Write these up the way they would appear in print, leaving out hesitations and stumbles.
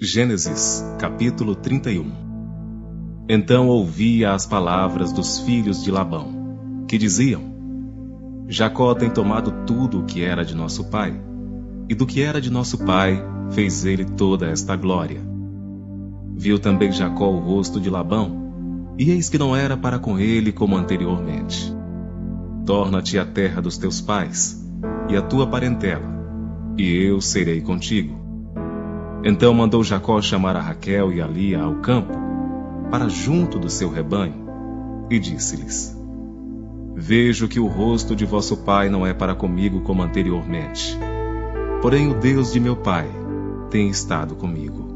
Gênesis, capítulo 31. Então ouvia as palavras dos filhos de Labão, que diziam: Jacó tem tomado tudo o que era de nosso pai, e do que era de nosso pai fez ele toda esta glória. Viu também Jacó o rosto de Labão, e eis que não era para com ele como anteriormente. Torna-te à terra dos teus pais, e à tua parentela, e eu serei contigo. Então mandou Jacó chamar a Raquel e a Lia ao campo, para junto do seu rebanho, e disse-lhes: Vejo que o rosto de vosso pai não é para comigo como anteriormente, porém o Deus de meu pai tem estado comigo.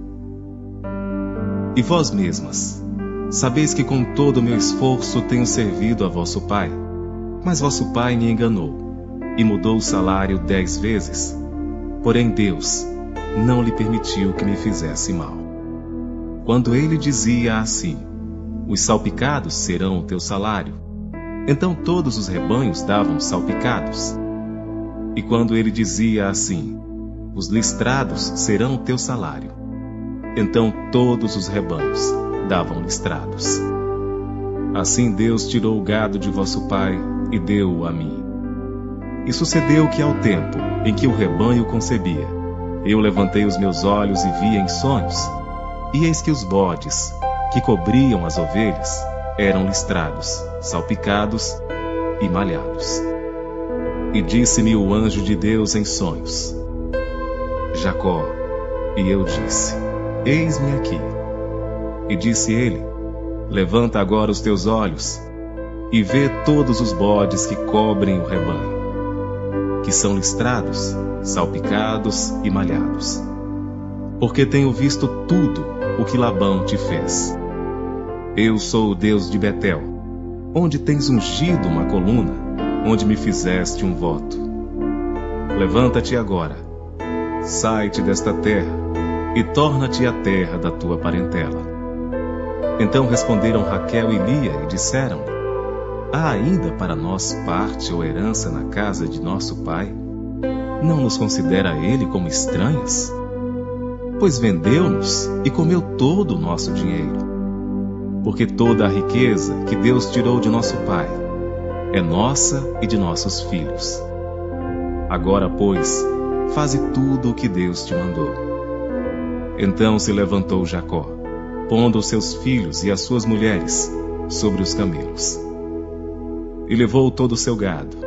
E vós mesmas, sabeis que com todo o meu esforço tenho servido a vosso pai, mas vosso pai me enganou, e mudou o salário 10 vezes, porém Deus não lhe permitiu que me fizesse mal. Quando ele dizia assim: Os salpicados serão o teu salário, então todos os rebanhos davam salpicados. E quando ele dizia assim: Os listrados serão o teu salário, então todos os rebanhos davam listrados. Assim Deus tirou o gado de vosso pai e deu-o a mim. E sucedeu que ao tempo em que o rebanho concebia, eu levantei os meus olhos e vi em sonhos, e eis que os bodes, que cobriam as ovelhas, eram listrados, salpicados e malhados. E disse-me o anjo de Deus em sonhos: Jacó. E eu disse: Eis-me aqui. E disse ele: Levanta agora os teus olhos, e vê todos os bodes que cobrem o rebanho, que são listrados, salpicados e malhados. Porque tenho visto tudo o que Labão te fez. Eu sou o Deus de Betel, onde tens ungido uma coluna, onde me fizeste um voto. Levanta-te agora, sai-te desta terra, e torna-te à terra da tua parentela. Então responderam Raquel e Lia e disseram: Há ainda para nós parte ou herança na casa de nosso pai? Não nos considera ele como estranhas? Pois vendeu-nos e comeu todo o nosso dinheiro. Porque toda a riqueza que Deus tirou de nosso pai é nossa e de nossos filhos. Agora, pois, faze tudo o que Deus te mandou. Então se levantou Jacó, pondo os seus filhos e as suas mulheres sobre os camelos. E levou todo o seu gado,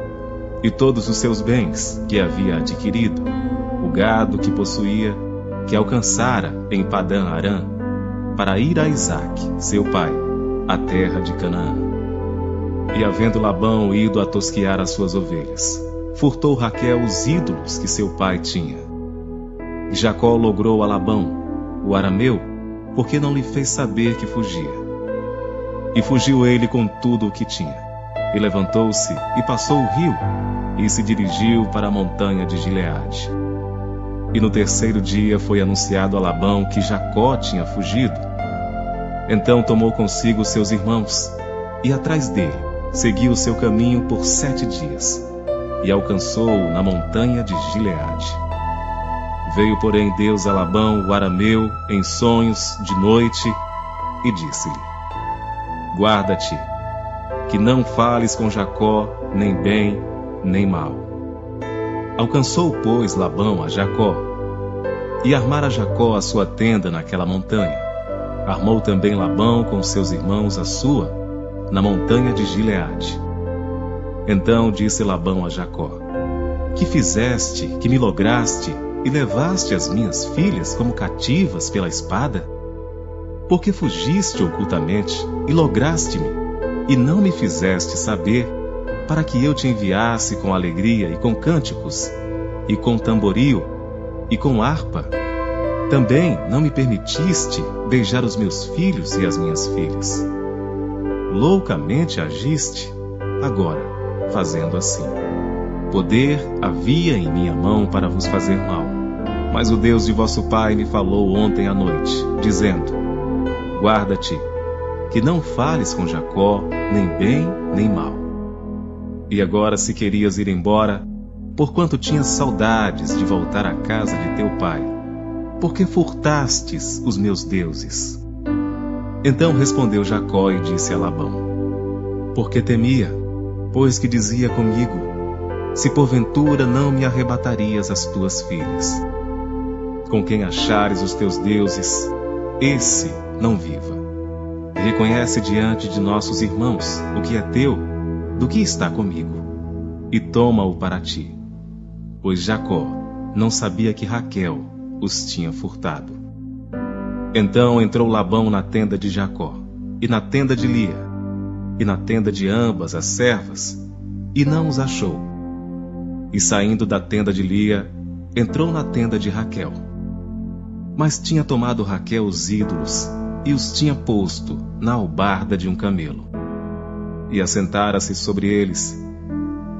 e todos os seus bens que havia adquirido, o gado que possuía, que alcançara em Padã Arã, para ir a Isaque, seu pai, à terra de Canaã. E havendo Labão ido a tosquiar as suas ovelhas, furtou Raquel os ídolos que seu pai tinha. E Jacó logrou a Labão, o arameu, porque não lhe fez saber que fugia. E fugiu ele com tudo o que tinha. E levantou-se e passou o rio, e se dirigiu para a montanha de Gileade. E no terceiro dia foi anunciado a Labão que Jacó tinha fugido. Então tomou consigo seus irmãos, e atrás dele seguiu o seu caminho por 7 dias, e alcançou-o na montanha de Gileade. Veio, porém, Deus a Labão, o arameu, em sonhos de noite, e disse-lhe: Guarda-te, que não fales com Jacó, nem bem, nem mal. Alcançou, pois, Labão a Jacó, e armara Jacó a sua tenda naquela montanha. Armou também Labão com seus irmãos a sua, na montanha de Gileade. Então disse Labão a Jacó: Que fizeste, que me lograste, e levaste as minhas filhas como cativas pela espada? Porque fugiste ocultamente, e lograste-me, e não me fizeste saber, para que eu te enviasse com alegria e com cânticos, e com tamboril, e com harpa. Também não me permitiste beijar os meus filhos e as minhas filhas. Loucamente agiste, agora, fazendo assim. Poder havia em minha mão para vos fazer mal, mas o Deus de vosso pai me falou ontem à noite, dizendo: Guarda-te, que não fales com Jacó, nem bem, nem mal. E agora, se querias ir embora, porquanto tinhas saudades de voltar à casa de teu pai, por que furtastes os meus deuses? Então respondeu Jacó e disse a Labão: porque temia, pois que dizia comigo: se porventura não me arrebatarias as tuas filhas. Com quem achares os teus deuses, esse não viva. Reconhece diante de nossos irmãos o que é teu, do que está comigo, e toma-o para ti. Pois Jacó não sabia que Raquel os tinha furtado. Então entrou Labão na tenda de Jacó, e na tenda de Lia, e na tenda de ambas as servas, e não os achou. E saindo da tenda de Lia, entrou na tenda de Raquel. Mas tinha tomado Raquel os ídolos, e os tinha posto na albarda de um camelo. E assentara-se sobre eles,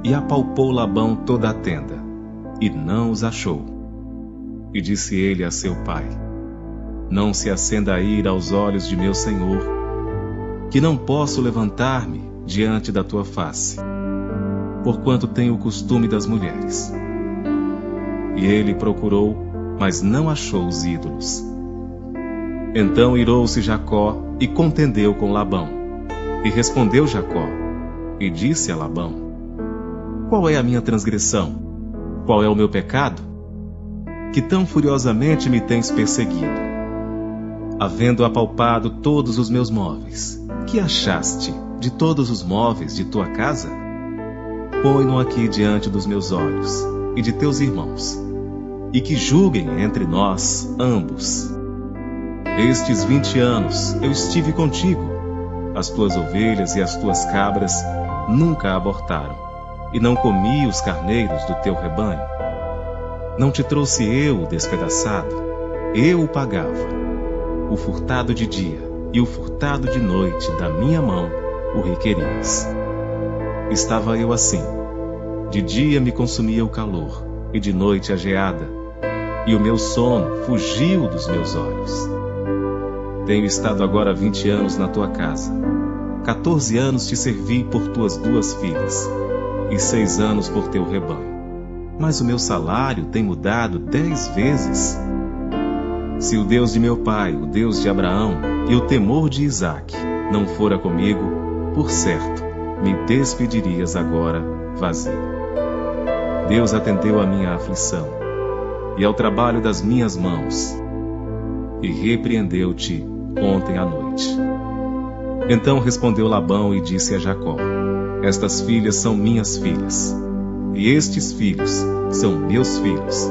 e apalpou Labão toda a tenda, e não os achou. E disse ele a seu pai: não se acenda a ira aos olhos de meu senhor, que não posso levantar-me diante da tua face, porquanto tenho o costume das mulheres. E ele procurou, mas não achou os ídolos. Então irou-se Jacó e contendeu com Labão. E respondeu Jacó, e disse a Labão: qual é a minha transgressão? Qual é o meu pecado? Que tão furiosamente me tens perseguido? Havendo apalpado todos os meus móveis, que achaste de todos os móveis de tua casa? Põe-no aqui diante dos meus olhos e de teus irmãos, e que julguem entre nós ambos. Estes 20 anos eu estive contigo, as tuas ovelhas e as tuas cabras nunca abortaram, e não comi os carneiros do teu rebanho. Não te trouxe eu o despedaçado, eu o pagava. O furtado de dia e o furtado de noite da minha mão o requerias. Estava eu assim, de dia me consumia o calor, e de noite a geada, e o meu sono fugiu dos meus olhos. Tenho estado agora 20 anos na tua casa. 14 anos te servi por tuas 2 filhas, e 6 anos por teu rebanho. Mas o meu salário tem mudado 10 vezes. Se o Deus de meu pai, o Deus de Abraão, e o temor de Isaque não fora comigo, por certo, me despedirias agora vazio. Deus atendeu à minha aflição, e ao trabalho das minhas mãos, e repreendeu-te ontem à noite. Então respondeu Labão e disse a Jacó: estas filhas são minhas filhas, e estes filhos são meus filhos,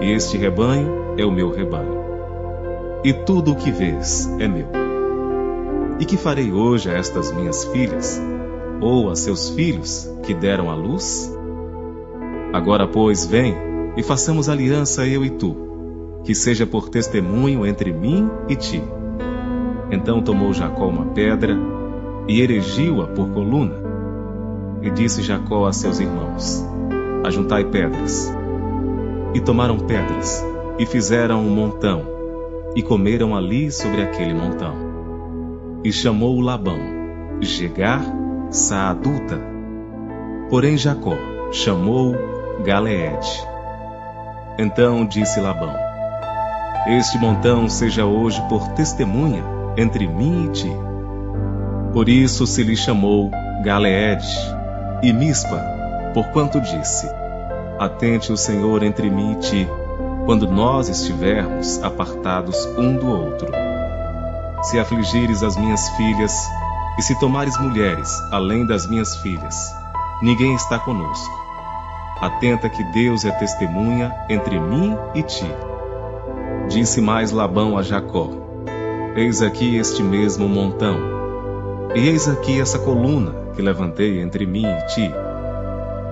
e este rebanho é o meu rebanho, e tudo o que vês é meu. E que farei hoje a estas minhas filhas, ou a seus filhos que deram à luz? Agora, pois, vem e façamos aliança eu e tu, que seja por testemunho entre mim e ti. Então tomou Jacó uma pedra e erigiu-a por coluna. E disse Jacó a seus irmãos: ajuntai pedras. E tomaram pedras, e fizeram um montão, e comeram ali sobre aquele montão. E chamou Labão Jegar Saaduta. Porém Jacó chamou Galeede. Então disse Labão: este montão seja hoje por testemunha entre mim e ti. Por isso se lhe chamou Galeede, e Mispa, porquanto disse: atente o Senhor entre mim e ti, quando nós estivermos apartados um do outro. Se afligires as minhas filhas, e se tomares mulheres além das minhas filhas, ninguém está conosco. Atenta que Deus é testemunha entre mim e ti. Disse mais Labão a Jacó: eis aqui este mesmo montão, e eis aqui essa coluna que levantei entre mim e ti.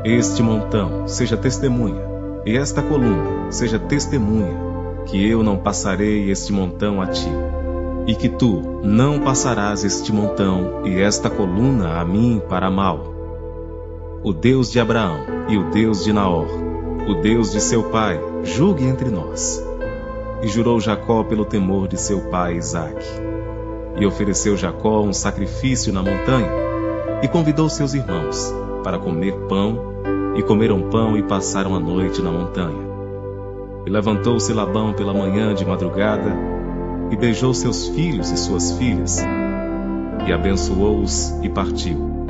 Este montão seja testemunha, e esta coluna seja testemunha, que eu não passarei este montão a ti, e que tu não passarás este montão e esta coluna a mim para mal. O Deus de Abraão e o Deus de Naor, o Deus de seu pai, julgue entre nós. E jurou Jacó pelo temor de seu pai Isaque. E ofereceu Jacó um sacrifício na montanha, e convidou seus irmãos para comer pão, e comeram pão e passaram a noite na montanha. E levantou-se Labão pela manhã de madrugada, e beijou seus filhos e suas filhas, e abençoou-os e partiu.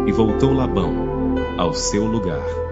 E voltou Labão ao seu lugar.